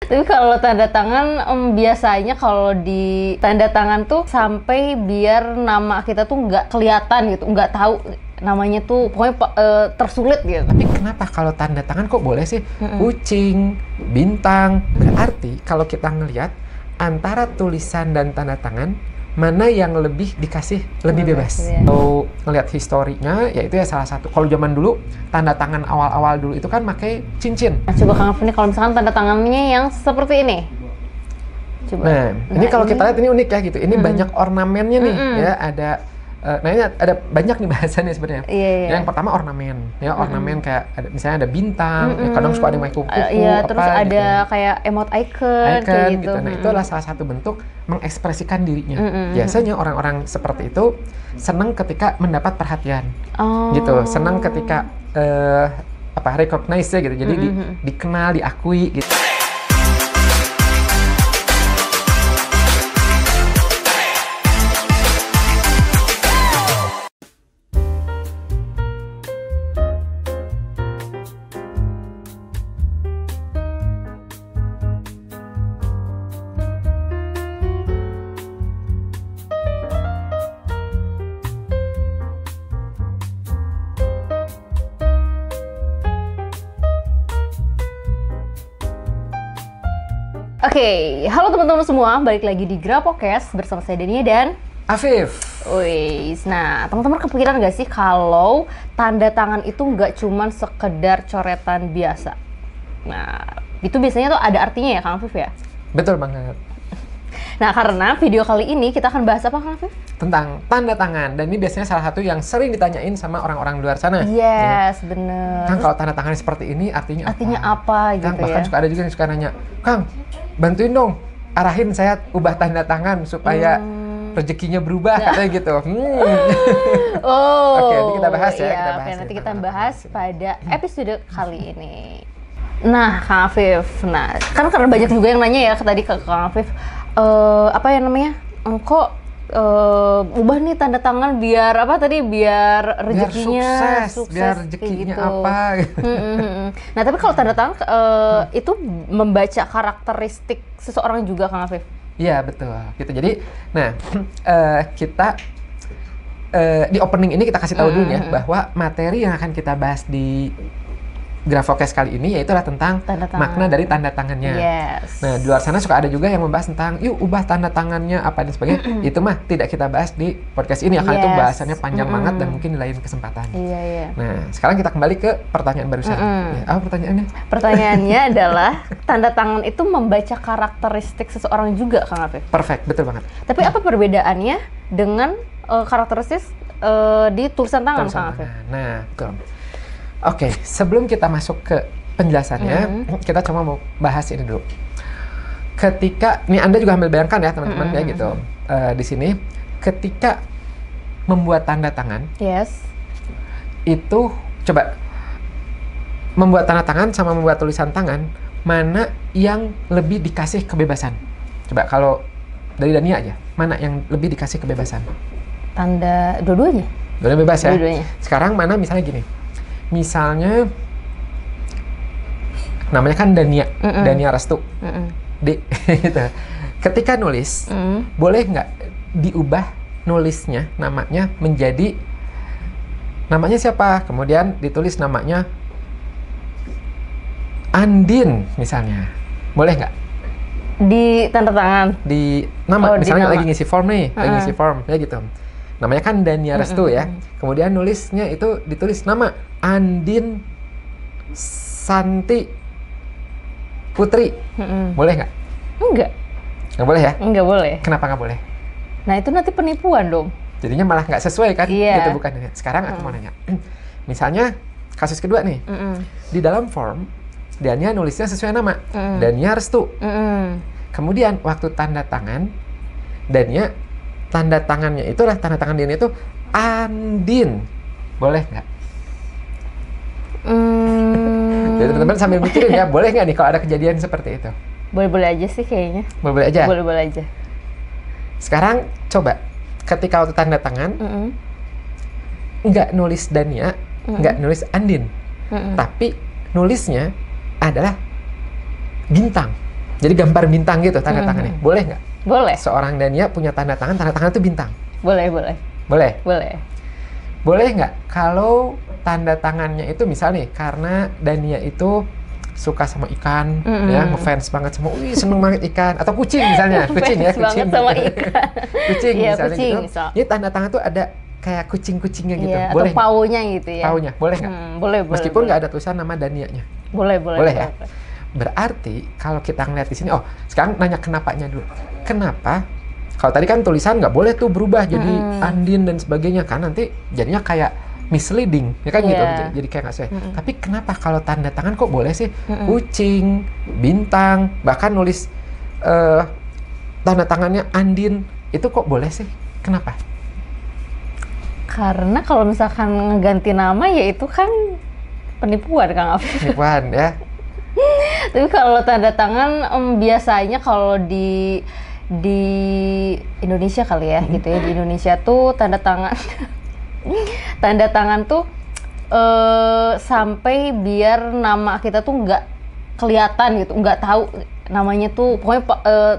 Tapi kalau tanda tangan biasanya kalau di tanda tangan tuh sampai biar nama kita tuh nggak kelihatan gitu, nggak tahu namanya tuh pokoknya tersulit gitu. Tapi kenapa kalau tanda tangan kok boleh sih? Kucing, bintang. Berarti kalau kita ngelihat antara tulisan dan tanda tangan, mana yang lebih dikasih lebih bebas. Ya. Kalau ngelihat historinya, ya itu ya salah satu. Kalau zaman dulu, tanda tangan awal-awal dulu itu kan pakai cincin. Nah, coba Kang Afif nih kalau misalkan tanda tangannya yang seperti ini. Coba. Nah, ini kalau kita lihat ini unik ya gitu. Ini banyak ornamennya nih, ya ada. Nah ini ada banyak nih bahasannya sebenarnya. Iya. Yang pertama ornamen, ya ornamen kayak ada, misalnya ada bintang, ya, kadang suka ada yang kuku, Iya, terus ada gitu. kayak emot icon kayak gitu. Nah itu adalah salah satu bentuk mengekspresikan dirinya. Biasanya orang-orang seperti itu senang ketika mendapat perhatian, gitu. Senang ketika recognize ya gitu. Jadi dikenal, diakui gitu. Oke, halo teman-teman semua, balik lagi di Grapocast bersama saya Dania dan Afif. Wih, nah teman-teman kepikiran nggak sih kalau tanda tangan itu nggak cuman sekedar coretan biasa? Nah, itu biasanya tuh ada artinya ya Kang Afif ya? Betul banget. Nah, karena video kali ini kita akan bahas apa Kang Afif? Tentang tanda tangan, dan ini biasanya salah satu yang sering ditanyain sama orang-orang luar sana. Yes, bener. Kang, kalau tanda tangan seperti ini artinya apa gitu Kang, bahkan ya? suka ada juga yang suka nanya, Kang, bantuin dong, arahin saya ubah tanda tangan supaya rezekinya berubah, katanya gitu. Oh, Oke, ini kita bahas ya. Iya, Kita bahas nanti ya, kita tanda bahas tangan. pada episode kali ini. Nah, Kang Afif, nah kan karena banyak juga yang nanya ya tadi ke Kang Afif, apa ya namanya, kok ubah nih tanda tangan biar apa tadi, biar rezekinya sukses, biar rezekinya gitu. apa gitu. Nah, tapi kalau tanda tangan itu membaca karakteristik seseorang juga Kang Afif. Iya, betul. Gitu. Jadi, nah, kita di opening ini kita kasih tahu dulu ya bahwa materi yang akan kita bahas di Grapocast kali ini yaitu adalah tentang makna dari tanda tangannya. Yes. Nah, di luar sana suka ada juga yang membahas tentang yuk ubah tanda tangannya apa dan sebagainya. Itu mah tidak kita bahas di podcast ini karena itu bahasannya panjang banget dan mungkin di lain kesempatan. Iya. Nah, sekarang kita kembali ke pertanyaan barusan. Ya, apa pertanyaannya? Pertanyaannya adalah tanda tangan itu membaca karakteristik seseorang juga Kang Afif. Perfect, betul banget. Tapi apa perbedaannya dengan karakteristik di tulisan tangan Kang Afif? Nah, betul. Oke, sebelum kita masuk ke penjelasannya, kita cuma mau bahas ini dulu. Ketika, ini Anda juga ambil bayangkan ya teman-teman ya gitu, di sini, ketika membuat tanda tangan, Yes. itu coba membuat tanda tangan sama membuat tulisan tangan, mana yang lebih dikasih kebebasan? Coba kalau dari Dania aja, mana yang lebih dikasih kebebasan? Tanda dua-duanya? Dua-duanya bebas ya? Dua-duanya. Sekarang mana misalnya gini, misalnya namanya kan Dania, Dania Restu, gitu. Ketika nulis, boleh nggak diubah nulisnya namanya menjadi namanya siapa, kemudian ditulis namanya Andin misalnya, boleh nggak? Di tanda tangan? Di nama, misalnya di nama. lagi ngisi form nih, lagi ngisi form, ya gitu. Namanya kan Dania Restu ya. Kemudian nulisnya itu ditulis nama Andin Santi Putri. Boleh nggak? Enggak. Nggak boleh ya? Enggak boleh. Kenapa nggak boleh? Nah, itu nanti penipuan dong. Jadinya malah nggak sesuai kan? Iya. Gitu bukan? Sekarang aku mau nanya. Misalnya kasus kedua nih. Di dalam form Dania nulisnya sesuai nama. Dania Restu. Kemudian waktu tanda tangan Dania, tanda tangannya itu adalah tanda tangan Dania itu Andin. Boleh nggak? Jadi teman-teman sambil mikirin ya, boleh nggak nih kalau ada kejadian seperti itu? Boleh-boleh aja sih kayaknya. Boleh-boleh aja? Boleh-boleh aja. Sekarang coba, ketika waktu tanda tangan, nggak nulis Dania, nggak nulis Andin, tapi nulisnya adalah bintang. Jadi gambar bintang gitu tanda tangannya. Boleh nggak? Boleh. Seorang Dania punya tanda tangan itu bintang. Boleh, boleh. Boleh? Boleh. Boleh nggak kalau tanda tangannya itu misalnya karena Dania itu suka sama ikan, ya, ngefans banget sama, seneng banget ikan, atau kucing misalnya, kucing ya, kucing. sama ikan. Kucing Iya, misalnya kucing, gitu. misal. Ini tanda tangan tuh ada kayak kucing-kucingnya gitu. Iya, Boleh atau paunya gitu ya. Paunya, boleh nggak? Boleh, boleh. Meskipun nggak ada tulisan nama Danianya. Boleh, boleh. Boleh ya? Berarti kalau kita ngeliat di sini, sekarang nanya kenapanya dulu. Kenapa? Kalau tadi kan tulisan nggak boleh tuh berubah jadi Andin dan sebagainya, kan nanti jadinya kayak misleading, ya kan gitu. Jadi kayak nggak sesuai. Tapi kenapa kalau tanda tangan kok boleh sih? Kucing, bintang, bahkan nulis tanda tangannya Andin, itu kok boleh sih? Kenapa? Karena kalau misalkan ngeganti nama ya itu kan penipuan, Kang Afif. Penipuan ya. Tapi kalau tanda tangan biasanya kalau di Indonesia kali ya gitu ya, di Indonesia tuh tanda tangan tuh sampai biar nama kita tuh nggak kelihatan gitu, nggak tahu namanya tuh, pokoknya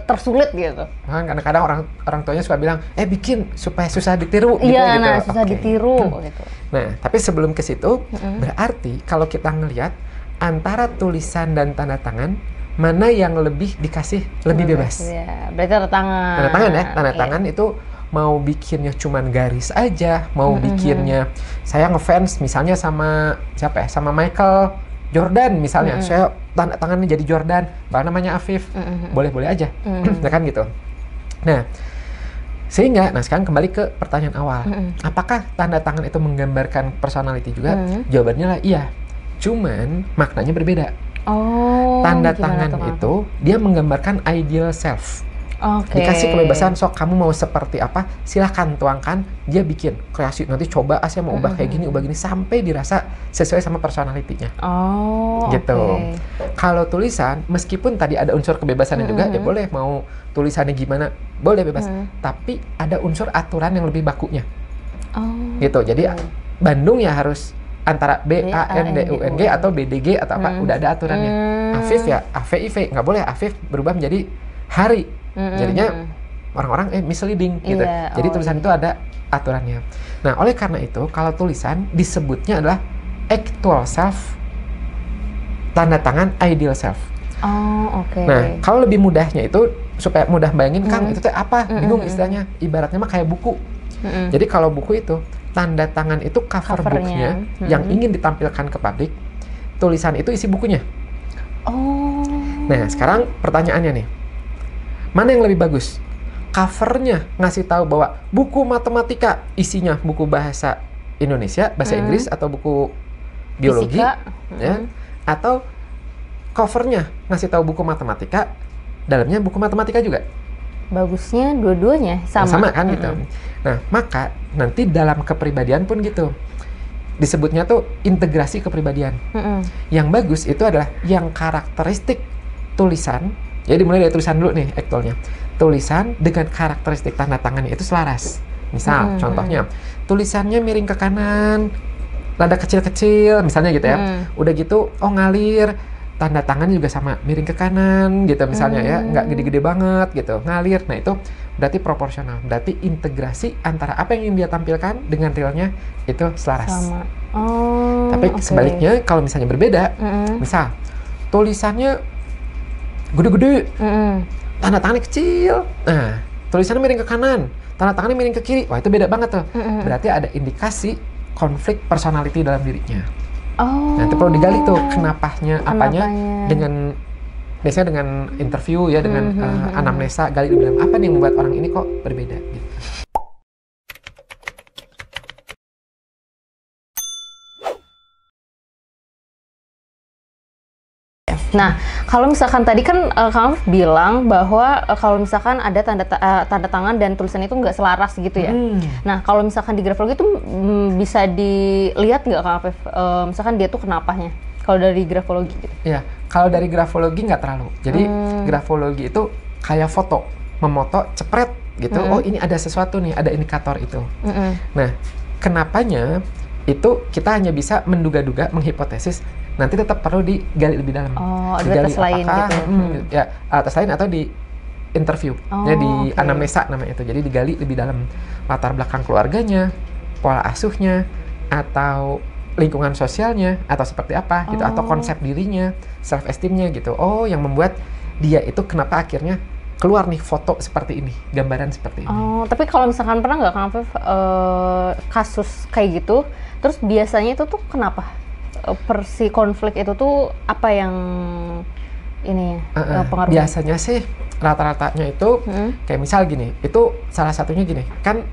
tersulit gitu. Nah, kadang-kadang orang tuanya suka bilang, bikin supaya susah ditiru gitu. Iya, nah susah ditiru gitu. Nah, tapi sebelum ke situ, berarti kalau kita ngelihat antara tulisan dan tanda tangan, mana yang lebih dikasih lebih bebas? Ya, berarti tanda tangan. Tanda tangan ya, tanda tangan itu mau bikinnya cuman garis aja, mau bikinnya saya ngefans misalnya sama siapa ya, sama Michael Jordan misalnya, saya tanda tangannya jadi Jordan, bahkan namanya Afif, boleh-boleh aja, ya kan gitu. Nah, sehingga, sekarang kembali ke pertanyaan awal, apakah tanda tangan itu menggambarkan personality juga? Jawabannya lah iya, cuman maknanya berbeda. Tanda tangan itu dia menggambarkan ideal self. Dikasih kebebasan, sok kamu mau seperti apa, silahkan tuangkan, dia bikin kreasi, nanti coba saya mau ubah kayak gini, ubah gini, sampai dirasa sesuai sama personality-nya. Gitu. Kalau tulisan, meskipun tadi ada unsur kebebasannya juga, ya boleh mau tulisannya gimana, boleh bebas, tapi ada unsur aturan yang lebih bakunya. Gitu, jadi Bandung ya harus antara BANDUNG atau BDG atau apa, udah ada aturannya. Afif ya AVIV, nggak boleh Afif berubah menjadi hari, jadinya orang-orang misleading gitu. Jadi tulisan itu ada aturannya. Nah, oleh karena itu kalau tulisan disebutnya adalah actual self, tanda tangan ideal self. Nah, kalau lebih mudahnya itu supaya mudah bayangin, Kang, itu apa? Bingung istilahnya. Ibaratnya mah kayak buku. Jadi kalau buku itu tanda tangan itu cover booknya yang ingin ditampilkan ke publik, tulisan itu isi bukunya. Nah, sekarang pertanyaannya nih, mana yang lebih bagus? Covernya ngasih tahu bahwa buku matematika, isinya buku bahasa Indonesia, bahasa Inggris, atau buku biologi, ya? Atau covernya ngasih tahu buku matematika, dalamnya buku matematika juga? Bagusnya dua-duanya sama kan gitu. Nah, maka nanti dalam kepribadian pun gitu, disebutnya tuh integrasi kepribadian. Yang bagus itu adalah yang karakteristik tulisan, jadi mulai dari tulisan dulu nih aktualnya, tulisan dengan karakteristik tanda tangannya itu selaras. Misal contohnya tulisannya miring ke kanan, rada kecil-kecil misalnya gitu ya, udah gitu ngalir, tanda tangan juga sama, miring ke kanan gitu misalnya ya, nggak gede-gede banget gitu, ngalir. Nah, itu berarti proporsional, berarti integrasi antara apa yang ingin dia tampilkan dengan realnya itu selaras. Sama. Tapi sebaliknya kalau misalnya berbeda, misal tulisannya gede-gede, tanda tangannya kecil, nah tulisannya miring ke kanan, tanda tangannya miring ke kiri, wah itu beda banget tuh. Berarti ada indikasi konflik personality dalam dirinya. Nanti perlu digali tuh kenapanya, apanya, dengan biasanya dengan interview ya, dengan anamnesa, gali di dalam apa nih yang membuat orang ini kok berbeda gitu. Nah, kalau misalkan tadi kan Kang Afif bilang bahwa kalau misalkan ada tanda tangan dan tulisan itu nggak selaras gitu ya. Nah, kalau misalkan di grafologi itu bisa dilihat nggak Kang Afif, misalkan dia tuh kenapanya? Kalau dari grafologi gitu. Iya, kalau dari grafologi nggak terlalu. Jadi grafologi itu kayak foto, memoto, cepret gitu. Oh, ini ada sesuatu nih, ada indikator itu. Nah, kenapanya? itu kita hanya bisa menduga-duga, menghipotesis, nanti tetap perlu digali lebih dalam. Ada tes lain gitu. Ya, tes lain atau di interview, ya di anamnesa namanya itu. Jadi digali lebih dalam latar belakang keluarganya, pola asuhnya, atau lingkungan sosialnya, atau seperti apa gitu, atau konsep dirinya, self esteemnya gitu. Yang membuat dia itu kenapa akhirnya keluar nih foto seperti ini, gambaran seperti ini. Tapi kalau misalkan pernah nggak Kang Afif kasus kayak gitu, terus biasanya itu tuh kenapa? Si konflik itu tuh apa yang ini pengaruhnya? Biasanya sih rata-ratanya itu kayak misal gini, itu salah satunya gini, kan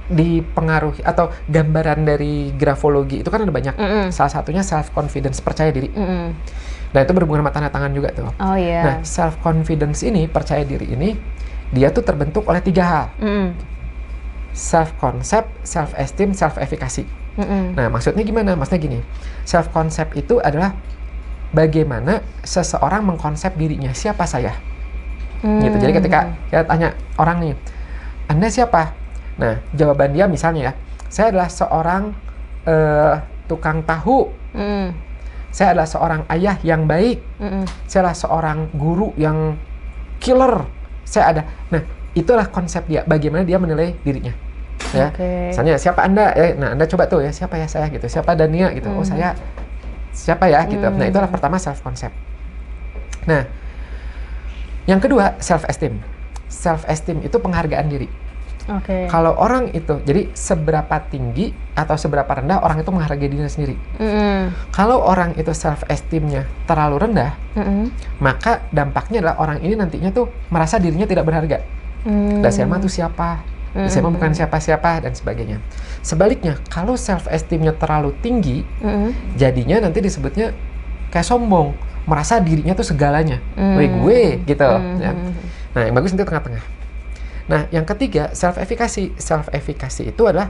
dipengaruhi atau gambaran dari grafologi itu kan ada banyak. Salah satunya self confidence, percaya diri. Nah itu berhubungan sama tanda tangan juga tuh. Nah self confidence ini, percaya diri ini, dia tuh terbentuk oleh 3 hal. Self concept, self esteem, self efficacy. Nah maksudnya gimana? Maksudnya gini, self concept itu adalah bagaimana seseorang mengkonsep dirinya, siapa saya. Gitu. Jadi ketika kita tanya orang nih, Anda siapa? Nah jawaban dia misalnya ya, saya adalah seorang tukang tahu. Saya adalah seorang ayah yang baik. Saya adalah seorang guru yang killer. Nah, itulah konsep dia. Bagaimana dia menilai dirinya. Ya. Misalnya, siapa Anda? Nah, Anda coba tuh ya, siapa ya saya gitu. Siapa Dania gitu. Saya siapa ya gitu. Nah, itulah pertama self concept. Nah, yang kedua self esteem. Self esteem itu penghargaan diri. Kalau orang itu, jadi seberapa tinggi atau seberapa rendah orang itu menghargai dirinya sendiri. Kalau orang itu self esteemnya terlalu rendah, maka dampaknya adalah orang ini nantinya tuh merasa dirinya tidak berharga. Saya mah tuh siapa? Saya mah bukan siapa-siapa dan sebagainya. Sebaliknya, kalau self esteemnya terlalu tinggi, jadinya nanti disebutnya kayak sombong, merasa dirinya tuh segalanya. Gue gitu. Ya. Nah, yang bagus nanti tengah-tengah. Nah, yang ketiga, self-efficacy. Self-efficacy itu adalah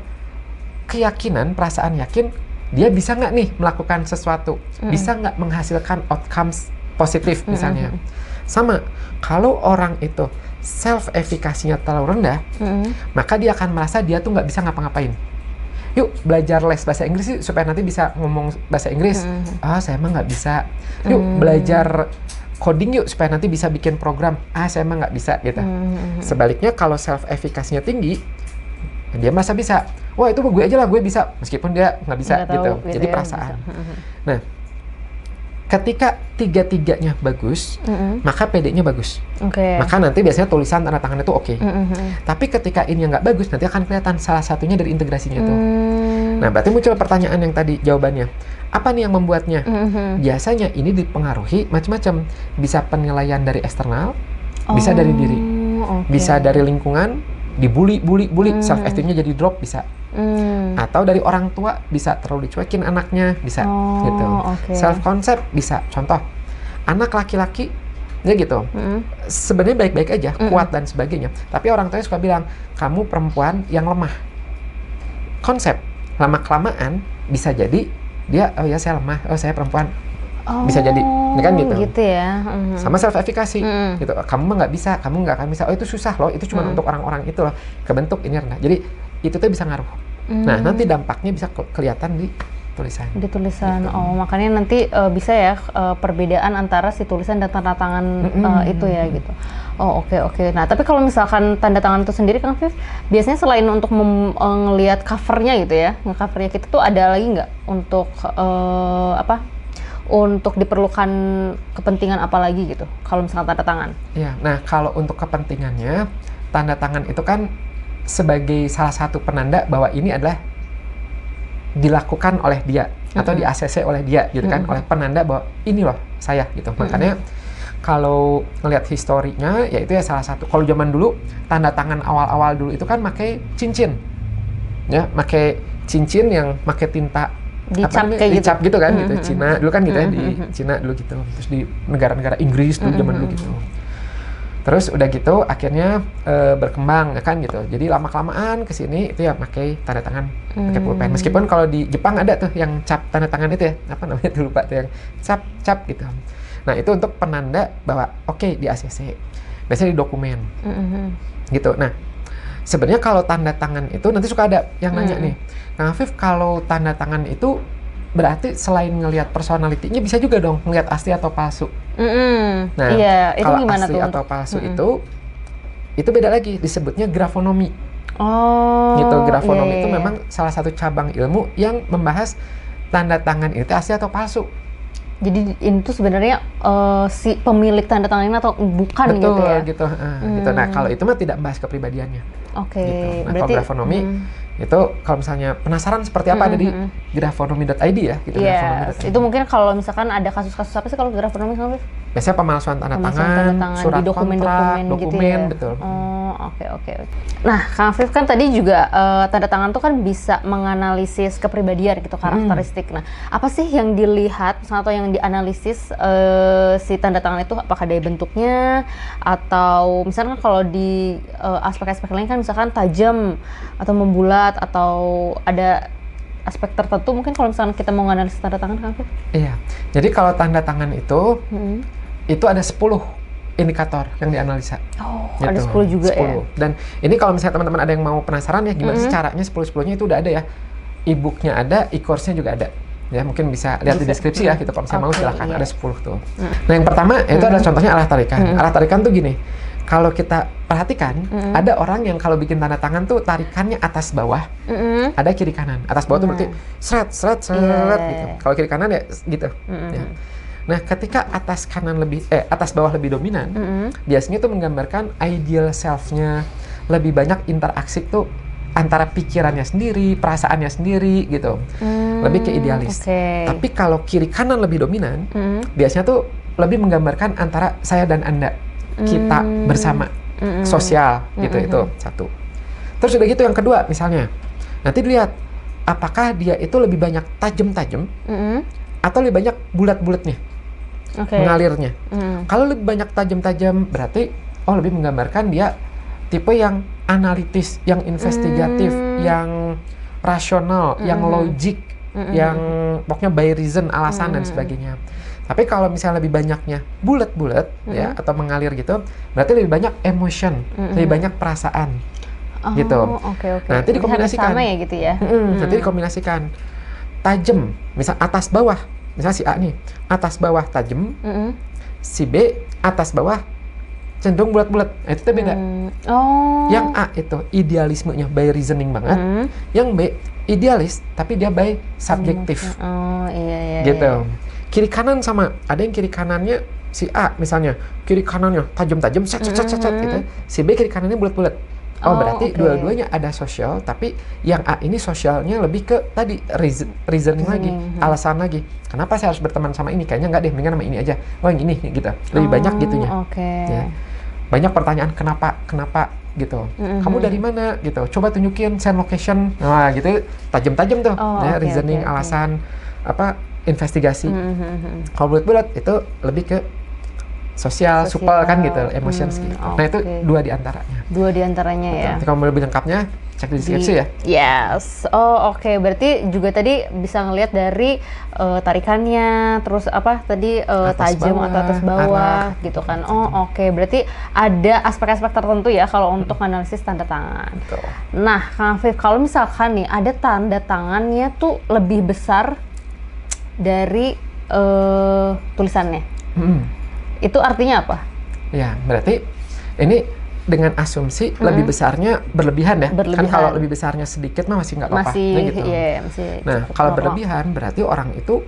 keyakinan, perasaan yakin dia bisa nggak nih melakukan sesuatu, bisa nggak menghasilkan outcomes positif misalnya. Sama, kalau orang itu self-efficacy-nya terlalu rendah, maka dia akan merasa dia tuh nggak bisa ngapa-ngapain. Yuk belajar les bahasa Inggris yuk, supaya nanti bisa ngomong bahasa Inggris. Saya emang nggak bisa. Yuk belajar coding yuk supaya nanti bisa bikin program. Saya emang nggak bisa gitu. Sebaliknya kalau self efficacy-nya tinggi, dia merasa bisa. Wah itu gue aja lah, gue bisa, meskipun dia nggak bisa gitu. Jadi perasaan. Nah, ketika tiga-tiganya bagus, maka PD-nya bagus. Maka nanti biasanya tulisan tanda tangan itu oke. Tapi ketika ini yang nggak bagus, nanti akan kelihatan salah satunya dari integrasinya itu. Nah, berarti muncul pertanyaan yang tadi jawabannya. Apa nih yang membuatnya? Biasanya ini dipengaruhi macam-macam. Bisa penilaian dari eksternal, bisa dari diri, bisa dari lingkungan, dibully, self esteemnya jadi drop bisa. Atau dari orang tua, bisa terlalu dicuekin anaknya, bisa gitu. Self concept bisa. Contoh, anak laki-laki ya gitu. Sebenarnya baik-baik aja, kuat dan sebagainya. Tapi orang tuanya suka bilang, kamu perempuan yang lemah. Konsep lama-kelamaan bisa jadi dia, oh ya saya lemah, oh saya perempuan, bisa jadi, ini kan gitu. Gitu ya. Sama self efficacy, gitu. Kamu mah nggak bisa, kamu nggak akan bisa. Oh itu susah loh, itu cuma untuk orang-orang itu loh. Kebentuk ini rendah. Jadi itu tuh bisa ngaruh. Nah nanti dampaknya bisa kelihatan di tulisan. Di tulisan. Gitu. Makanya nanti bisa ya perbedaan antara si tulisan dan tanda tangan itu ya gitu. Oke. Nah, tapi kalau misalkan tanda tangan itu sendiri, Kang Afif, biasanya selain untuk ngelihat covernya gitu ya, covernya kita tuh ada lagi nggak untuk untuk diperlukan kepentingan apa lagi gitu? Kalau misalkan tanda tangan? Iya. Nah, kalau untuk kepentingannya, tanda tangan itu kan sebagai salah satu penanda bahwa ini adalah dilakukan oleh dia atau di-ACC oleh dia gitu kan, oleh penanda bahwa ini loh saya gitu. Makanya kalau ngelihat historinya, ya itu ya salah satu. Kalau zaman dulu, tanda tangan awal-awal dulu itu kan pakai cincin, ya, pakai cincin yang pakai tinta dicap gitu kan, gitu. Cina dulu kan gitu ya, di Cina dulu gitu. Terus di negara-negara Inggris dulu zaman dulu gitu. Terus udah gitu, akhirnya berkembang ya kan gitu. Jadi lama-kelamaan kesini itu ya pakai tanda tangan, pakai pulpen. Meskipun kalau di Jepang ada tuh yang cap tanda tangan itu ya, apa namanya tuh lupa tuh, yang cap gitu. Nah itu untuk penanda bahwa oke, di ACC, biasanya di dokumen gitu. Nah sebenarnya kalau tanda tangan itu nanti suka ada yang nanya nih, Kang Afif, kalau tanda tangan itu berarti selain ngelihat personalitinya bisa juga dong ngelihat asli atau palsu. Nah, iya, itu kalau gimana asli tuh atau palsu itu beda lagi, disebutnya grafonomi. Oh, Gitu, grafonomi itu iya. memang salah satu cabang ilmu yang membahas tanda tangan itu asli atau palsu. Jadi ini tuh sebenarnya si pemilik tanda tangan ini atau bukan Betul, gitu ya? gitu. Gitu. Nah, kalau itu mah tidak membahas kepribadiannya. Oke, Gitu. Nah, berarti kalau grafonomi itu kalau misalnya penasaran seperti apa ada di grafonomi.id ya, gitu. Yes, itu mungkin kalau misalkan ada kasus-kasus apa sih kalau grafonomi sama Biasanya pemalsuan tanda pemalsuan tangan, surat di kontrak, dokumen-dokumen gitu dokumen, ya? betul. Oh, oke. Nah, Kang Afif kan tadi juga tanda tangan tuh kan bisa menganalisis kepribadian gitu, karakteristik. Nah, apa sih yang dilihat atau yang dianalisis si tanda tangan itu? Apakah dari bentuknya atau misalkan kalau di aspek-aspek lain kan misalkan tajam atau membulat atau ada aspek tertentu, mungkin kalau misalkan kita mau menganalisis tanda tangan, Kang Afif? Iya. Jadi kalau tanda tangan itu ada 10 indikator yang dianalisa. Oh, gitu. ada 10 juga 10. ya? Dan ini kalau misalnya teman-teman ada yang mau penasaran ya gimana sih caranya 10-10-nya itu udah ada ya. E-booknya ada, e-course-nya juga ada. Ya mungkin bisa lihat di deskripsi ya gitu, kalau misalnya mau silahkan, ada 10 tuh. Nah yang pertama itu adalah contohnya arah tarikan. Arah tarikan tuh gini, kalau kita perhatikan ada orang yang kalau bikin tanda tangan tuh tarikannya atas bawah, ada kiri kanan. Atas bawah tuh berarti seret gitu. Kalau kiri kanan ya gitu. Ya. Nah, ketika atas bawah lebih dominan, biasanya itu menggambarkan ideal self-nya, lebih banyak interaksi tuh antara pikirannya sendiri, perasaannya sendiri gitu. Lebih ke idealis. Tapi kalau kiri kanan lebih dominan, biasanya tuh lebih menggambarkan antara saya dan Anda, kita bersama, sosial gitu, itu satu. Terus udah gitu yang kedua misalnya, nanti dilihat apakah dia itu lebih banyak tajam-tajam atau lebih banyak bulat-bulatnya. Mengalirnya. Kalau lebih banyak tajam-tajam berarti lebih menggambarkan dia tipe yang analitis, yang investigatif, yang rasional, yang logik, yang pokoknya by reason, alasan dan sebagainya. Tapi kalau misalnya lebih banyaknya bulat-bulat ya atau mengalir gitu, berarti lebih banyak emotion, lebih banyak perasaan. Gitu. Nah, nanti dikombinasikan. Sama ya gitu ya. Nanti dikombinasikan. Tajam, misal atas bawah. Misal si A nih, atas bawah tajam, si B atas bawah cenderung bulat-bulat. Nah, itu beda. Yang A itu idealismenya by reasoning banget, yang B idealis tapi dia by subjektif. Iya. Gitu. Kiri kanan sama, ada yang kiri kanannya si A misalnya, kiri kanannya tajam-tajam, set gitu. Si B kiri kanannya bulat-bulat. Berarti dua-duanya ada sosial, tapi yang A ini sosialnya lebih ke tadi reasoning lagi, alasan lagi. Kenapa saya harus berteman sama ini? Kayaknya nggak deh, mendingan sama ini aja. Yang ini gitu. Lebih banyak gitunya. Ya. Banyak pertanyaan kenapa gitu. Kamu dari mana gitu? Coba tunjukin send location. Nah, gitu tajam-tajam tuh. Reasoning, alasan, investigasi. Kalau bulat-bulat itu lebih ke sosial, supel kan gitu, emotions gitu. Nah itu dua di antaranya ya. Nanti kalau mau lebih lengkapnya cek di deskripsi ya. Yes. Berarti juga tadi bisa ngelihat dari tarikannya, terus tajam atau atas bawah gitu kan. Berarti ada aspek-aspek tertentu ya kalau untuk analisis tanda tangan. Betul. Nah, Kang Afif, kalau misalkan nih ada tanda tangannya tuh lebih besar dari tulisannya. Itu artinya apa? Ya, berarti ini dengan asumsi lebih besarnya berlebihan ya. Kan kalau lebih besarnya sedikit mah masih nggak apa-apa. Nah, kalau berlebihan berarti orang itu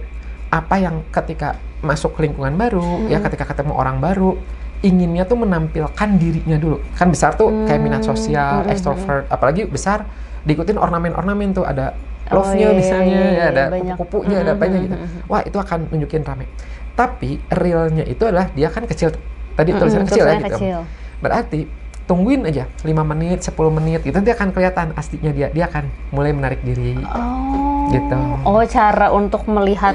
apa yang ketika masuk ke lingkungan baru, ya ketika ketemu orang baru, inginnya tuh menampilkan dirinya dulu. Kan besar tuh kayak minat sosial, extrovert, apalagi besar diikutin ornamen-ornamen tuh ada love-nya misalnya, ya ada kupu-kupunya, ada apanya gitu. Wah, itu akan nunjukin rame. Tapi realnya itu adalah dia kan kecil. Tadi tulisannya kecil ya gitu. Berarti tungguin aja 5 menit, 10 menit gitu, nanti akan kelihatan aslinya dia akan mulai menarik diri. Gitu. Cara untuk melihat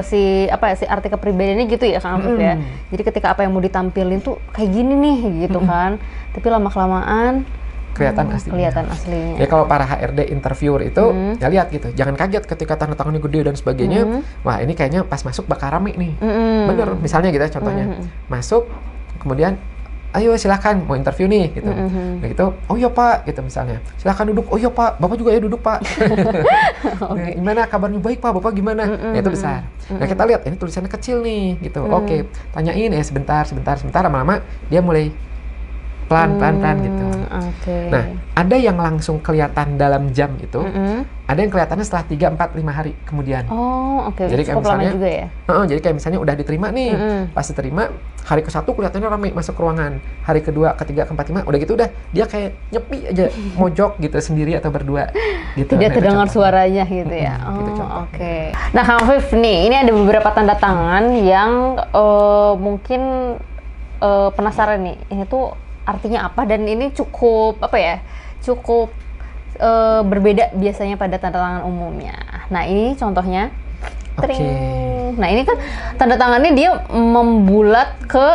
si arti kepribadiannya gitu ya Kang Afif ya. Jadi ketika apa yang mau ditampilin tuh kayak gini nih gitu kan. Tapi lama-kelamaan kelihatan aslinya. Ya kalau para HRD interviewer itu ya lihat gitu, jangan kaget ketika tanda tangannya gede dan sebagainya. Wah, ini kayaknya pas masuk bakal rame nih. Bener, misalnya gitu contohnya. Masuk kemudian ayo silahkan mau interview nih gitu. Nah gitu, oh iya Pak gitu misalnya, silahkan duduk. Oh iya Pak, Bapak juga ya duduk Pak. Nah, gimana kabarnya? Baik Pak, Bapak gimana? Nah itu besar. Nah kita lihat ini tulisannya kecil nih gitu. Oke, tanyain ya sebentar, lama-lama dia mulai pelan gitu. Nah, ada yang langsung kelihatan dalam jam itu, ada yang kelihatannya setelah 3, 4, 5 hari kemudian. Jadi kayak misalnya, juga ya? Jadi kayak misalnya udah diterima nih, pas diterima, hari ke-1 kelihatannya ramai masuk ruangan, hari kedua, ketiga, keempat, 5, udah gitu udah dia kayak nyepi aja, mojok gitu sendiri atau berdua gitu. Tidak terdengar suaranya gitu ya? Gitu Oke. Nah Kang Afif nih, ini ada beberapa tanda tangan yang mungkin penasaran nih, ini tuh artinya apa, dan ini cukup berbeda biasanya pada tanda tangan umumnya. Nah ini contohnya, nah ini kan tanda tangannya dia membulat ke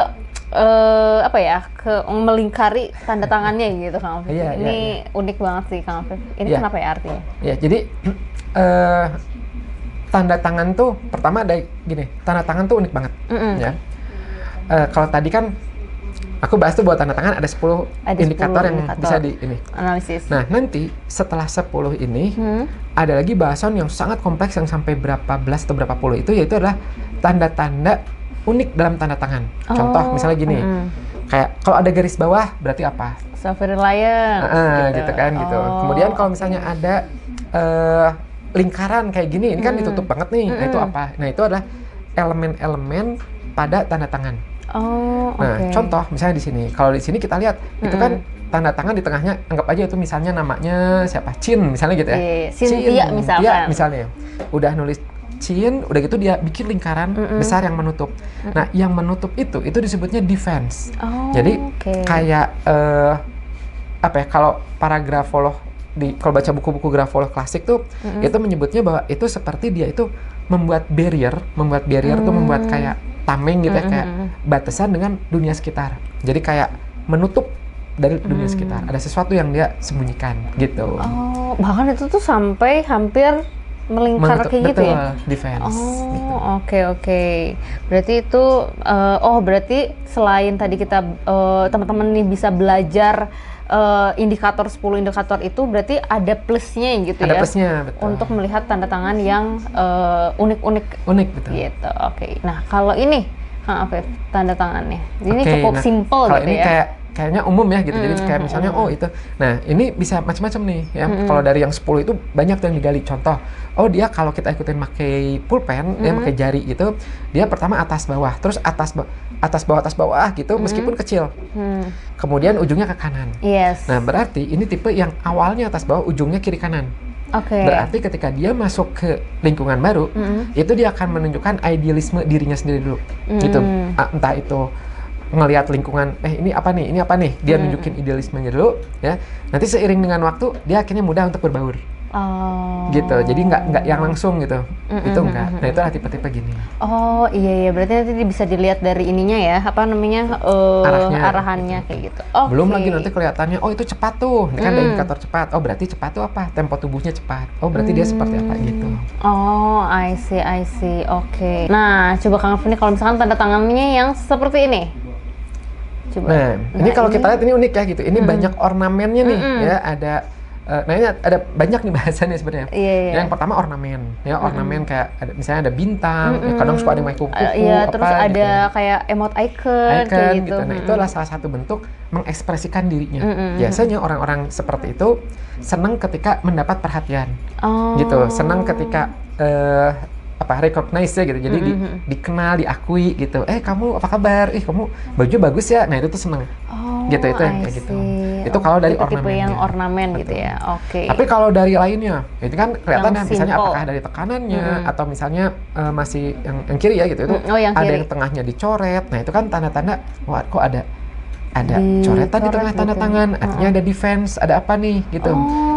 ke melingkari tanda tangannya gitu Kang Afif. Ini unik banget sih Kang Afif. Ini kenapa ya artinya? Ya jadi tanda tangan tuh pertama ada gini, tanda tangan tuh unik banget ya. Kalau tadi kan aku bahas tuh buat tanda tangan ada 10 indikator yang bisa di ini analisis. Nah, nanti setelah 10 ini ada lagi bahasan yang sangat kompleks yang sampai berapa belas atau berapa puluh itu, yaitu adalah tanda-tanda unik dalam tanda tangan. Contoh misalnya gini. Kayak kalau ada garis bawah berarti apa? Sovereign lion. Gitu kan gitu. Kemudian kalau misalnya ada lingkaran kayak gini, ini kan ditutup banget nih. Nah, itu apa? Nah, itu adalah elemen-elemen pada tanda tangan. Contoh misalnya di sini. Kalau di sini kita lihat itu kan tanda tangan di tengahnya, anggap aja itu misalnya namanya siapa? Chin misalnya gitu ya. Cynthia misalnya. Udah nulis Chin, udah gitu dia bikin lingkaran besar yang menutup. Nah, yang menutup itu disebutnya defense. Jadi kayak kalau para grafolog kalau baca buku-buku grafolog klasik tuh itu menyebutnya bahwa itu seperti dia itu membuat barrier tuh membuat kayak tameng gitu ya, kayak batasan dengan dunia sekitar. Jadi kayak menutup dari dunia sekitar. Ada sesuatu yang dia sembunyikan gitu. Bahkan itu tuh sampai hampir melingkar kayak gitu ya? Defense. Gitu. Oke. Berarti itu, berarti selain tadi kita teman-teman nih bisa belajar 10 indikator itu, berarti ada plusnya gitu ya? Ada plusnya, betul. Untuk melihat tanda tangan yang unik-unik. Unik, betul. Gitu, oke. Nah, kalau ini, Kang Afif, tanda tangannya. Ini cukup simple gitu ya? Kalau ini kayaknya umum ya gitu. Jadi kayak misalnya itu. Nah, ini bisa macam-macam nih ya. Kalau dari yang 10 itu banyak yang digali. Contoh, dia kalau kita ikutin pakai pulpen, dia pakai jari gitu, dia pertama atas bawah, terus atas bawah gitu, meskipun kecil. Kemudian ujungnya ke kanan. Nah, berarti ini tipe yang awalnya atas bawah, ujungnya kiri kanan. Berarti ketika dia masuk ke lingkungan baru, itu dia akan menunjukkan idealisme dirinya sendiri dulu. Gitu. Entah itu ngelihat lingkungan, ini apa nih, dia nunjukin idealismenya dulu ya. Nanti seiring dengan waktu dia akhirnya mudah untuk berbaur. Gitu, jadi nggak yang langsung gitu. Itu enggak. Nah, itu adalah tipe-tipe gini. Iya, berarti nanti bisa dilihat dari ininya ya, arahannya kayak gitu. Belum lagi nanti kelihatannya, itu cepat tuh, ini kan ada indikator cepat. Berarti cepat tuh apa? Tempo tubuhnya cepat. Berarti dia seperti apa gitu. I see. Oke. Nah, coba Kang Afif, kalau misalkan tanda tangannya yang seperti ini. Coba. Nah, ini kalau kita lihat ini unik ya gitu. Ini banyak ornamennya nih ya, ini ada banyak nih bahasannya sebenarnya. Yang pertama ornamen, ya ornamen kayak misalnya ada bintang, kadang suka ada kupu-kupu, terus ada gitu. Kayak emote icon kayak gitu. Nah, itu adalah salah satu bentuk mengekspresikan dirinya. Biasanya orang-orang seperti itu senang ketika mendapat perhatian, gitu. Senang ketika recognize ya gitu, jadi dikenal, diakui gitu. Kamu apa kabar? Kamu baju bagus ya. Nah, itu tuh seneng. Gitu, itu yang kayak gitu. Itu kalau dari ornamen. Tipe yang ornamen gitu ya. Tapi kalau dari lainnya, itu kan kelihatan misalnya apakah dari tekanannya atau misalnya masih yang kiri ya gitu. Itu ada yang tengahnya dicoret. Nah, itu kan tanda-tanda kok ada coretan di tengah tanda tangan. Artinya ada defense, ada apa nih gitu.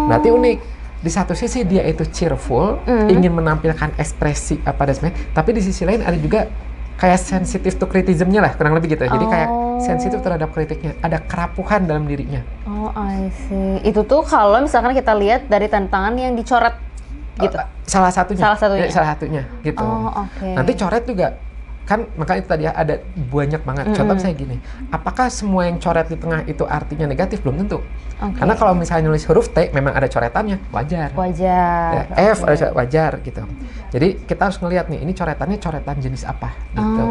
Berarti unik. Di satu sisi dia itu cheerful, ingin menampilkan ekspresi apa dan sebagainya, tapi di sisi lain ada juga kayak sensitive to criticism-nya lah, kurang lebih gitu. Jadi kayak sensitif terhadap kritiknya, ada kerapuhan dalam dirinya. I see. Itu tuh kalau misalkan kita lihat dari tanda tangan yang dicoret gitu. Salah satunya gitu. Nanti coret juga kan makanya itu tadi ya ada banyak banget. Contoh misalnya gini, apakah semua yang coret di tengah itu artinya negatif? Belum tentu. Karena kalau misalnya nulis huruf T memang ada coretannya, wajar. Ya, F ada wajar gitu. Jadi kita harus ngelihat nih, ini coretannya coretan jenis apa gitu.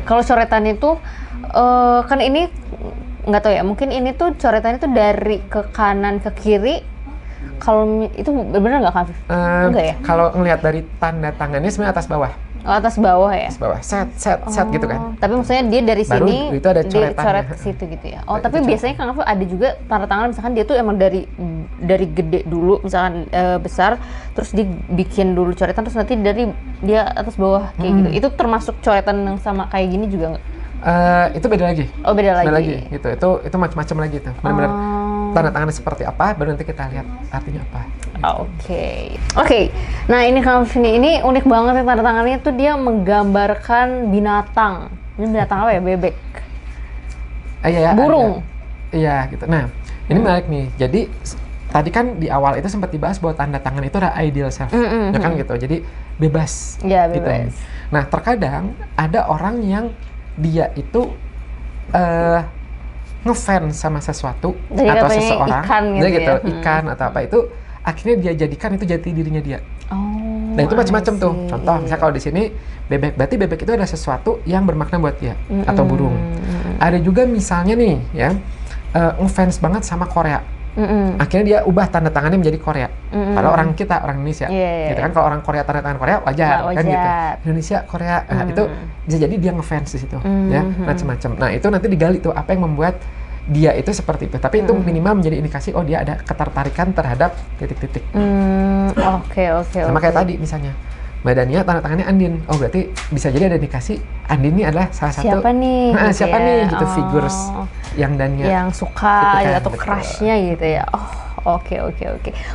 Kalau coretan itu kan ini nggak tahu ya, mungkin ini tuh coretannya tuh dari ke kanan ke kiri. Kalau itu benar nggak, Kak Afif? Enggak ya? Kalau ngelihat dari tanda tangannya sebenarnya atas bawah. Atas bawah ya? Atas bawah, set gitu kan. Tapi maksudnya dia dari baru sini, itu ada dia coret ke situ gitu ya. Tapi biasanya Kang Afif ada juga tanda tangan, misalkan dia tuh emang dari gede dulu, misalkan besar, terus dibikin dulu coretan, terus nanti dari dia atas bawah kayak gitu. Itu termasuk coretan yang sama kayak gini juga nggak? Itu beda lagi. Beda lagi. Gitu. Itu macam-macam lagi tuh. Benar-benar tanda tangannya seperti apa, baru nanti kita lihat artinya apa. Gitu. Oke. Nah ini Kang Afif ini unik banget ya, tanda tangannya tuh dia menggambarkan binatang. Ini binatang apa ya? Bebek. Burung. Iya gitu. Nah ini menarik nih. Jadi tadi kan di awal itu sempat dibahas bahwa tanda tangan itu adalah ideal self, ya kan gitu. Jadi bebas. Iya bebas. Gitu. Nah terkadang ada orang yang dia itu ngefans sama sesuatu jadi atau seseorang, ikan gitu, ikan atau apa itu, akhirnya dia jadikan itu jati dirinya dia. Nah itu macam-macam tuh. Contoh misalnya kalau di sini bebek, berarti bebek itu adalah sesuatu yang bermakna buat dia, atau burung. Ada juga misalnya nih ya ngefans banget sama Korea. Akhirnya dia ubah tanda tangannya menjadi Korea. Kalau orang kita, orang Indonesia, gitu kan. Kalau orang Korea tanda tangan Korea wajar. Kan gitu. Indonesia, Korea, itu bisa jadi dia ngefans di situ, ya macam-macam. Nah itu nanti digali tuh apa yang membuat dia itu seperti itu. Tapi itu minimal menjadi indikasi dia ada ketertarikan terhadap titik-titik. Sama kayak tadi misalnya. Mbak Dania tanda tangannya Andin. Berarti bisa jadi ada indikasi Andin ini adalah salah satu siapa nih gitu figures yang Dania yang suka gitu kan, atau crush-nya gitu ya. Oke.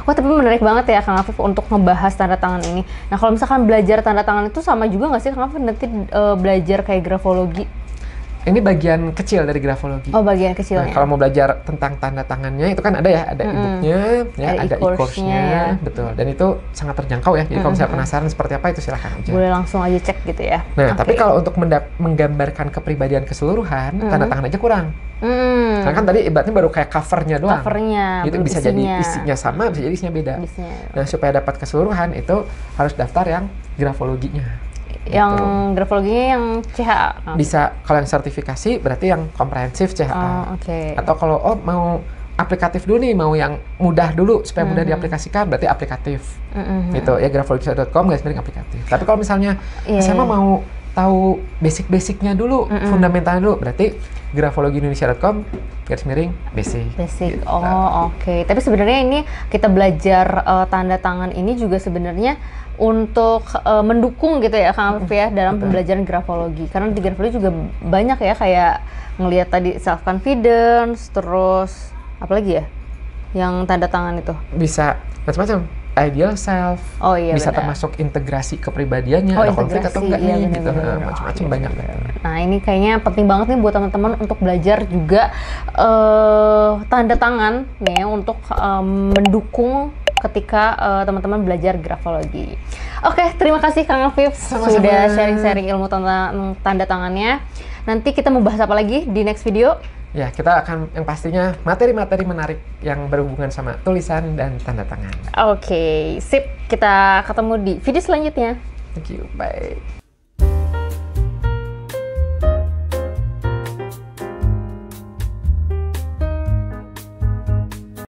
Wah tapi menarik banget ya Kang Afif untuk ngebahas tanda tangan ini. Nah kalau misalkan belajar tanda tangan itu sama juga nggak sih Kang Afif nanti belajar kayak grafologi? Ini bagian kecil dari grafologi. Bagian kecilnya. Nah, kalau mau belajar tentang tanda tangannya itu kan ada ya, ada e-booknya, ya, ada e-course-nya, betul. Dan itu sangat terjangkau ya. Jadi kalau misalnya penasaran seperti apa itu silahkan aja. Boleh langsung aja cek gitu ya. Nah, tapi kalau untuk menggambarkan kepribadian keseluruhan, tanda tangan aja kurang. Karena kan tadi ibaratnya baru kayak covernya doang. Itu bisa jadi isinya sama, bisa jadi isinya beda. Nah, supaya dapat keseluruhan itu harus daftar yang grafologinya. Yang grafologinya yang CHA? Bisa, kalau yang sertifikasi berarti yang komprehensif CHA. Atau kalau mau aplikatif dulu nih, mau yang mudah dulu supaya mudah diaplikasikan, berarti aplikatif. Gitu ya, grafologi.com aplikatif. Tapi kalau misalnya saya mau tahu basic-basicnya dulu, fundamentalnya dulu, berarti grafologiindonesia.com basic. Gitu. Tapi sebenarnya ini kita belajar tanda tangan ini juga sebenarnya untuk mendukung gitu ya Kang Afif ya dalam pembelajaran grafologi. Karena di grafologi juga banyak ya kayak ngelihat tadi self confidence, terus apa lagi ya yang tanda tangan itu? Bisa macam-macam. Ideal self, bisa termasuk integrasi kepribadiannya, ada konflik atau enggak nih, gitu. Macam-macam banyak. Nah ini kayaknya penting banget nih buat teman-teman untuk belajar juga tanda tangan nih untuk mendukung ketika teman-teman belajar grafologi. Terima kasih Kang Afif sudah sharing-sharing ilmu tentang tanda tangannya. Nanti kita mau bahas apa lagi di next video? Ya, kita akan yang pastinya materi-materi menarik yang berhubungan sama tulisan dan tanda tangan. Sip. Kita ketemu di video selanjutnya. Thank you, bye.